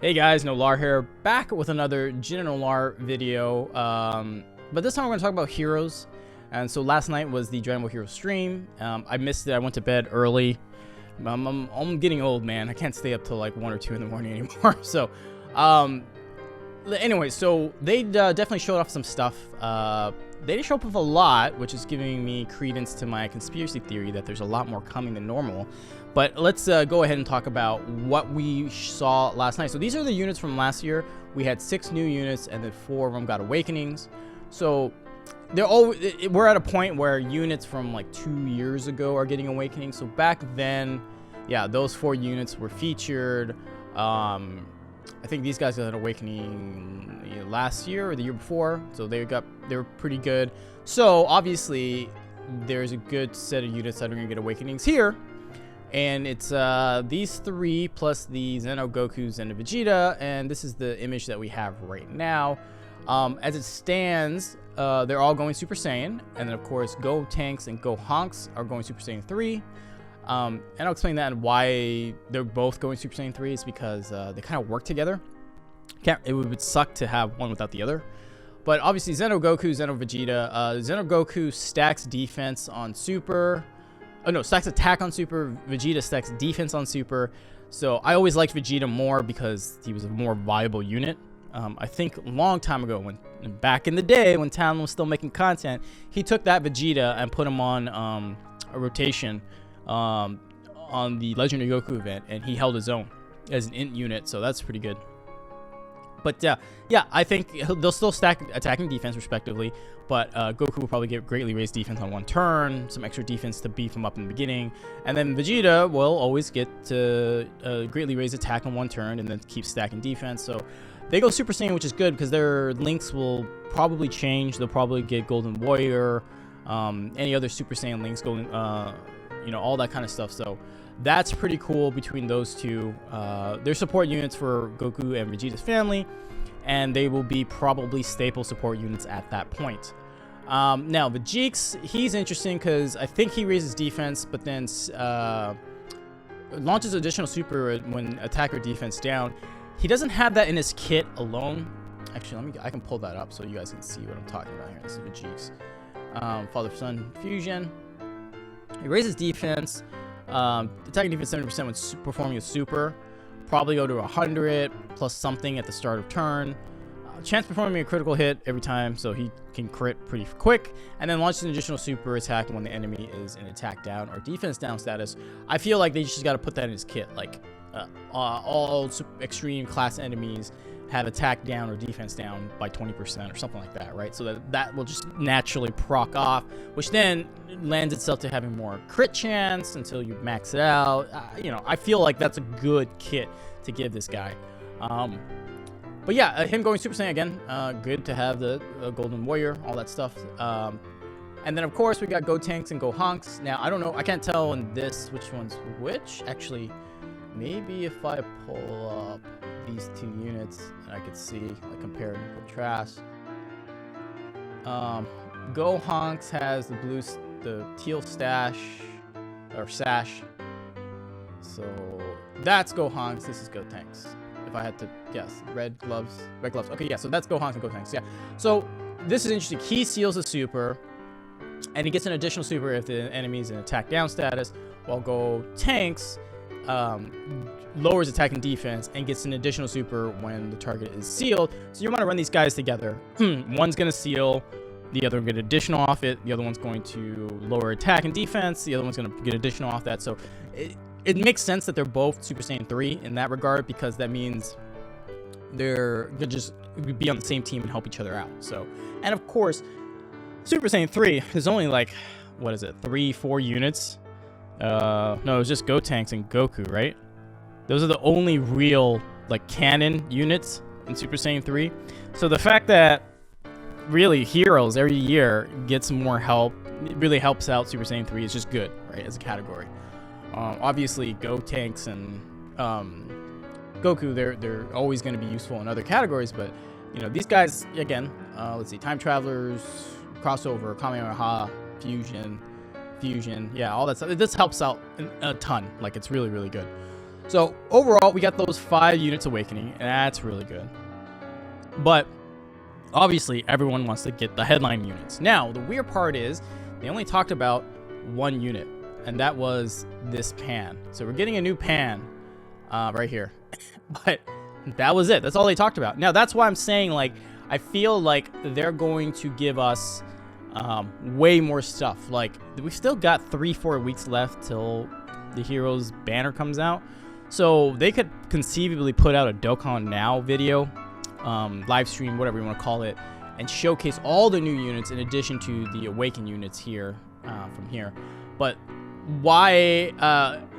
Hey guys, Nolar here, back with another Jin&Nolar video. But this time we're going to talk about heroes. And so last night was the Dragon Ball Hero stream. I missed it. I went to bed early. I'm getting old, man. I can't stay up till like 1 or 2 in the morning anymore. So, anyway, so they definitely showed off some stuff. They didn't show up with a lot, which is giving me credence to my conspiracy theory that there's a lot more coming than normal. But let's go ahead and talk about what we saw last night. So these are the units from last year. We had 6 new units, and then 4 of them got awakenings. So we're at a point where units from like 2 years ago are getting awakenings. So back then, yeah, those 4 units were featured. I think these guys got an awakening last year or the year before, so they were pretty good. So obviously there's a good set of units that are gonna get awakenings here, and it's these 3 plus the Zeno, Gokus, and the Vegeta, and this is the image that we have right now. As it stands, they're all going Super Saiyan, and then of course Go Tanks and Go Honks are going Super Saiyan 3. And I'll explain that and why they're both going Super Saiyan 3 is because they kind of work together. It would suck to have one without the other. But obviously Zeno Goku, Zeno Vegeta. Zeno Goku stacks defense on Super. Oh no, stacks attack on Super. Vegeta stacks defense on Super. So I always liked Vegeta more because he was a more viable unit. I think a long time ago, back in the day when Talon was still making content, he took that Vegeta and put him on a rotation on the Legendary Goku event, and he held his own as an int unit, so that's pretty good. But yeah, I think they'll still stack attacking defense respectively, but Goku will probably get greatly raised defense on 1 turn, some extra defense to beef him up in the beginning, and then Vegeta will always get to greatly raise attack on 1 turn and then keep stacking defense. So they go Super Saiyan, which is good because their links will probably change. They'll probably get Golden Warrior, any other Super Saiyan links going, all that kind of stuff. So that's pretty cool between those two. They're support units for Goku and Vegeta's family, and they will be probably staple support units at that point. Now Vegeta, he's interesting because I think he raises defense, but then launches additional super when attack or defense down. He doesn't have that in his kit alone. Actually, I can pull that up so you guys can see what I'm talking about here. This is Vegeta. Father-son fusion. He raises defense, attacking defense 70% when performing a super. Probably go to 100 plus something at the start of turn. Chance performing a critical hit every time, so he can crit pretty quick. And then launches an additional super attack when the enemy is in attack down or defense down status. I feel like they just got to put that in his kit. Like all extreme class enemies have attack down or defense down by 20% or something like that, right? So that will just naturally proc off, which then lends itself to having more crit chance until you max it out. I feel like that's a good kit to give this guy. But yeah, him going Super Saiyan again, good to have the Golden Warrior, all that stuff. And then of course we got Go Tanks and Go Honks. Now I don't know, I can't tell in this which one's which. Actually, maybe if I pull up these 2 units, I could see, like, compare and contrast. Go Honks has the teal sash. So that's Go Honks. This is Go Tanks. If I had to guess, red gloves. Okay, yeah. So that's Go Honks and Go Tanks. Yeah. So this is interesting. He seals a super, and he gets an additional super if the enemy is in attack down status. While Go Tanks lowers attack and defense and gets an additional super when the target is sealed. So you want to run these guys together. One's going to seal, the other will get additional off it, the other one's going to lower attack and defense, the other one's going to get additional off that. So it makes sense that they're both Super Saiyan 3 in that regard, because that means they're going to just be on the same team and help each other out. So, and of course, Super Saiyan 3 is only like, 3-4 units. No, it was just Go Tanks and Goku, right? Those are the only real, like, canon units in Super Saiyan 3. So the fact that really heroes every year get some more help, it really helps out Super Saiyan 3 is just good, right, as a category. Obviously, Go Tanks and Goku, they're always going to be useful in other categories, but, these guys, again, let's see, Time Travelers, Crossover, Kamehameha, Fusion, yeah, all that stuff. This helps out a ton. Like, it's really, really good. So overall, we got those 5 units awakening, and that's really good. But obviously, everyone wants to get the headline units. Now, the weird part is they only talked about 1 unit, and that was this pan. So we're getting a new pan right here. But that was it. That's all they talked about. Now, that's why I'm saying, like, I feel like they're going to give us way more stuff. Like, we've still got 3-4 weeks left till the Heroes banner comes out. So they could conceivably put out a Dokkan Now video, live stream, whatever you want to call it, and showcase all the new units in addition to the Awaken units here from here. But why,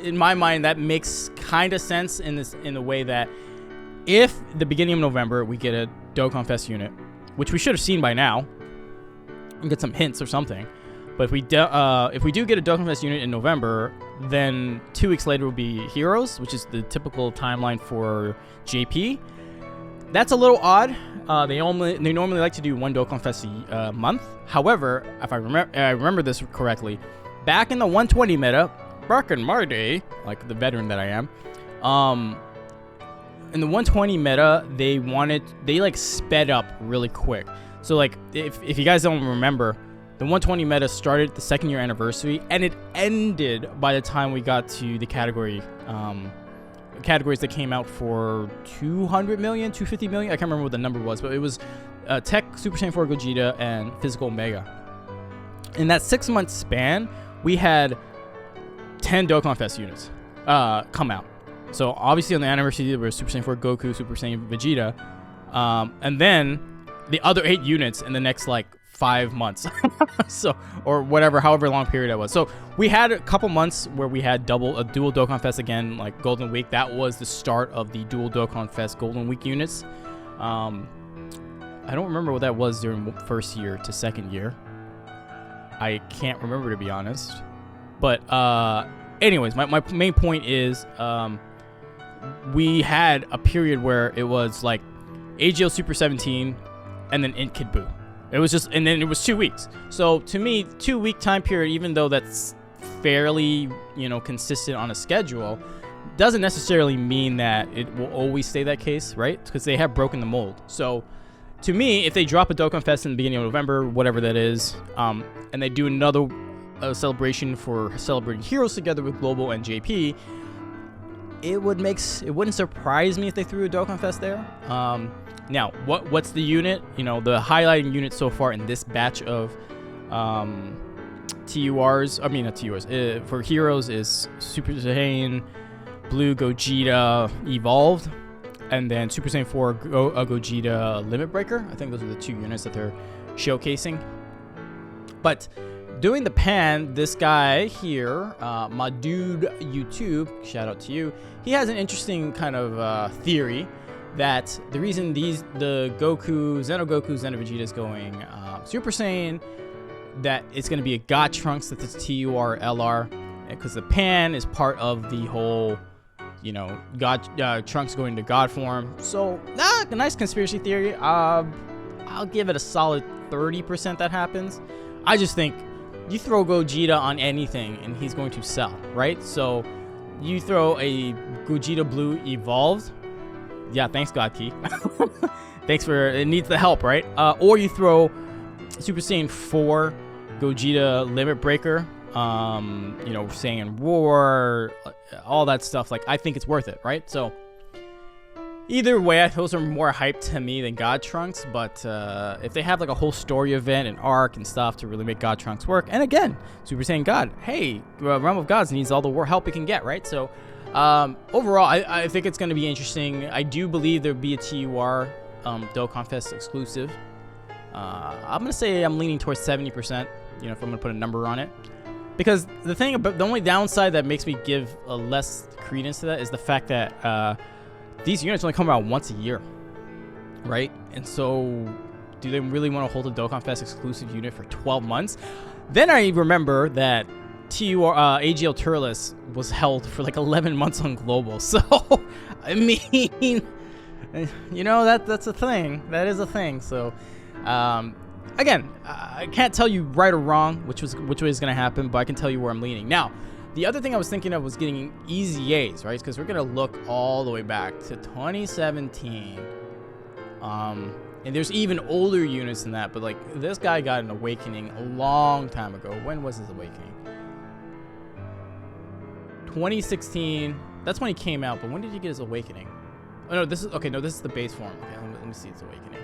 in my mind, that makes kind of sense in the way that if the beginning of November we get a Dokkan Fest unit, which we should have seen by now, and get some hints or something. But if we do get a Dokkan Fest unit in November, then 2 weeks later will be Heroes, which is the typical timeline for JP. That's a little odd. They normally like to do 1 Dokkan Fest a month. However, if I remember this correctly, back in the 120 meta, back in my day, like the veteran that I am, in the 120 meta, they like sped up really quick. So like if you guys don't remember, the 120 meta started the 2nd year anniversary, and it ended by the time we got to the categories that came out for 200 million, 250 million. I can't remember what the number was, but it was Tech, Super Saiyan 4 Gogeta, and Physical Omega. In that 6-month span, we had 10 Dokkan Fest units come out. So obviously on the anniversary there was Super Saiyan 4 Goku, Super Saiyan Vegeta, and then the other 8 units in the next like 5 months. So, or whatever, however long period that was. So we had a couple months where we had dual Dokkan Fest again, like Golden Week. That was the start of the dual Dokkan Fest Golden Week units. I don't remember what that was during 1st year to 2nd year. I can't remember, to be honest. But anyways, my main point is we had a period where it was like AGL Super 17 and then Int Kid Buu. It was just, and then it was 2 weeks. So to me, 2-week time period, even though that's fairly, consistent on a schedule, doesn't necessarily mean that it will always stay that case, right? Because they have broken the mold. So to me, if they drop a Dokkan Fest in the beginning of November, whatever that is, and they do another celebration for celebrating Heroes together with Global and JP, it wouldn't surprise me if they threw a Dokkan Fest there. Now, what's the unit? The highlighting unit so far in this batch of TURs, not TURs, for Heroes is Super Saiyan Blue Gogeta Evolved, and then Super Saiyan 4 Gogeta Limit Breaker. I think those are the 2 units that they're showcasing. But doing the pan, this guy here, my dude YouTube, shout out to you, he has an interesting kind of theory that the reason the Goku, Xeno Vegeta is going Super Saiyan, that it's going to be a God Trunks, that it's TUR LR, because the pan is part of the whole, God Trunks going to God form. So, a nice conspiracy theory. I'll give it a solid 30% that happens. I just think you throw Gogeta on anything and he's going to sell, right? So you throw a Gogeta Blue Evolved. Yeah, thanks, God Key. Thanks it needs the help, right? Or you throw Super Saiyan 4 Gogeta Limit Breaker, Saiyan Roar, all that stuff. Like, I think it's worth it, right? So either way, those are more hype to me than God Trunks. But if they have like a whole story event and arc and stuff to really make God Trunks work, and again, Super Saiyan God, hey, Realm of Gods needs all the help it can get, right? So overall, I think it's going to be interesting. I do believe there'll be a TUR Dokkan Fest exclusive. I'm going to say I'm leaning towards 70%, if I'm going to put a number on it. Because the only downside that makes me give a less credence to that is the fact that these units only come out once a year, right? And so do they really want to hold a Dokkan Fest exclusive unit for 12 months? Then I remember that AGL Turles was held for like 11 months on Global. So, I mean, that's a thing. That is a thing. So, again, I can't tell you right or wrong which way is going to happen, but I can tell you where I'm leaning. Now, The other thing I was thinking of was getting EZAs, right? Because we're gonna look all the way back to 2017. And there's even older units than that, but like this guy got an awakening a long time ago. When was his awakening? 2016. That's when he came out, but when did he get his awakening? Oh no, this is okay. No, this is the base form. Okay, let me see his awakening.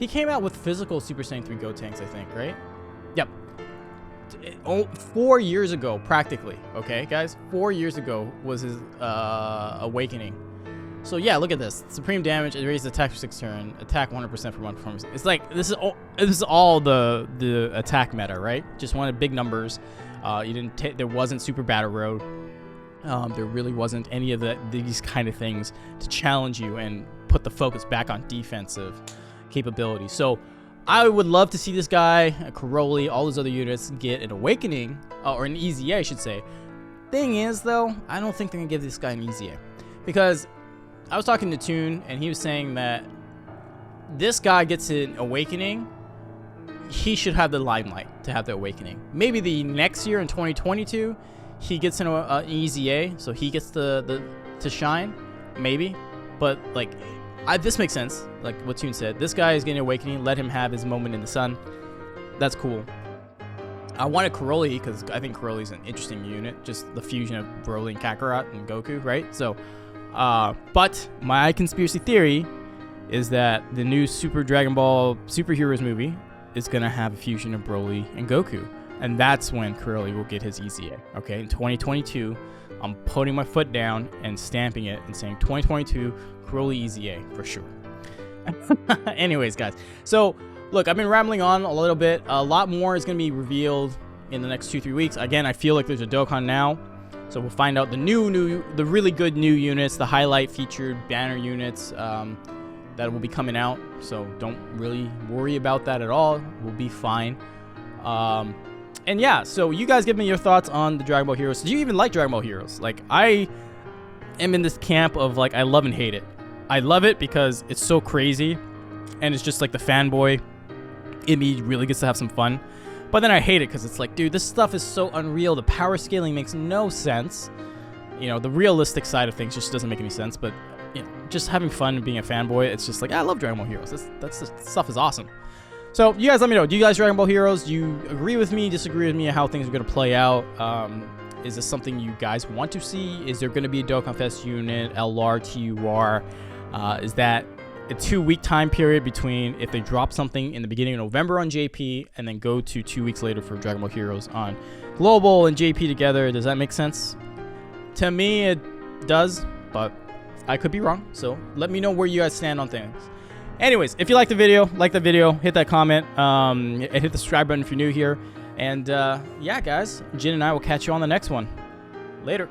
He came out with physical Super Saiyan 3 Gotenks, I think, right? Yep. 4 years ago, practically. Okay, guys, 4 years ago was his awakening. So yeah, look at this. Supreme damage, it raises attack for 6 turn, attack 100% for 1 performance. It's like this is all the attack meta, right? Just wanted big numbers. You didn't there wasn't Super Battle Road. There really wasn't any of these kind of things to challenge you and put the focus back on defensive capability. So I would love to see this guy, Karoli, all those other units get an awakening, or an EZA, I should say. Thing is, though, I don't think they're gonna give this guy an EZA, because I was talking to Toon, and he was saying that this guy gets an awakening. He should have the limelight to have the awakening. Maybe the next year in 2022, he gets an EZA, so he gets to shine, maybe. But like, this makes sense. Like what Toon said, this guy is getting an awakening. Let him have his moment in the sun. That's cool. I wanted Karoli because I think Karoli's an interesting unit. Just the fusion of Broly and Kakarot and Goku, right? So. But my conspiracy theory is that the new Super Dragon Ball Superheroes movie is going to have a fusion of Broly and Goku. And that's when Karoli will get his EZA. Okay, in 2022, I'm putting my foot down and stamping it and saying 2022 Karoli EZA for sure. Anyways, guys. So, look, I've been rambling on a little bit. A lot more is going to be revealed in the next 2-3 weeks. Again, I feel like there's a Dokkan now. So we'll find out the really good new units, the highlight featured banner units that will be coming out. So don't really worry about that at all. We'll be fine. And yeah, so you guys give me your thoughts on the Dragon Ball Heroes. Do you even like Dragon Ball Heroes? Like, I am in this camp of like, I love and hate it. I love it because it's so crazy, and it's just like the fanboy in me really gets to have some fun. But then I hate it because it's like, dude, this stuff is so unreal. The power scaling makes no sense. You know, the realistic side of things just doesn't make any sense. But, you know, just having fun and being a fanboy, it's just like, I love Dragon Ball Heroes. This stuff is awesome. So, you guys let me know. Do you guys Dragon Ball Heroes? Do you agree with me, disagree with me, how things are going to play out? Is this something you guys want to see? Is there going to be a Dokkan Fest unit, LR, TUR? Is that a 2-week time period between if they drop something in the beginning of November on JP and then go to 2 weeks later for Dragon Ball Heroes on Global and JP together? Does that make sense? To me, it does, but I could be wrong. So let me know where you guys stand on things. Anyways, if you like the video, hit that comment, and hit the subscribe button if you're new here. And yeah, guys, Jin and I will catch you on the next one. Later.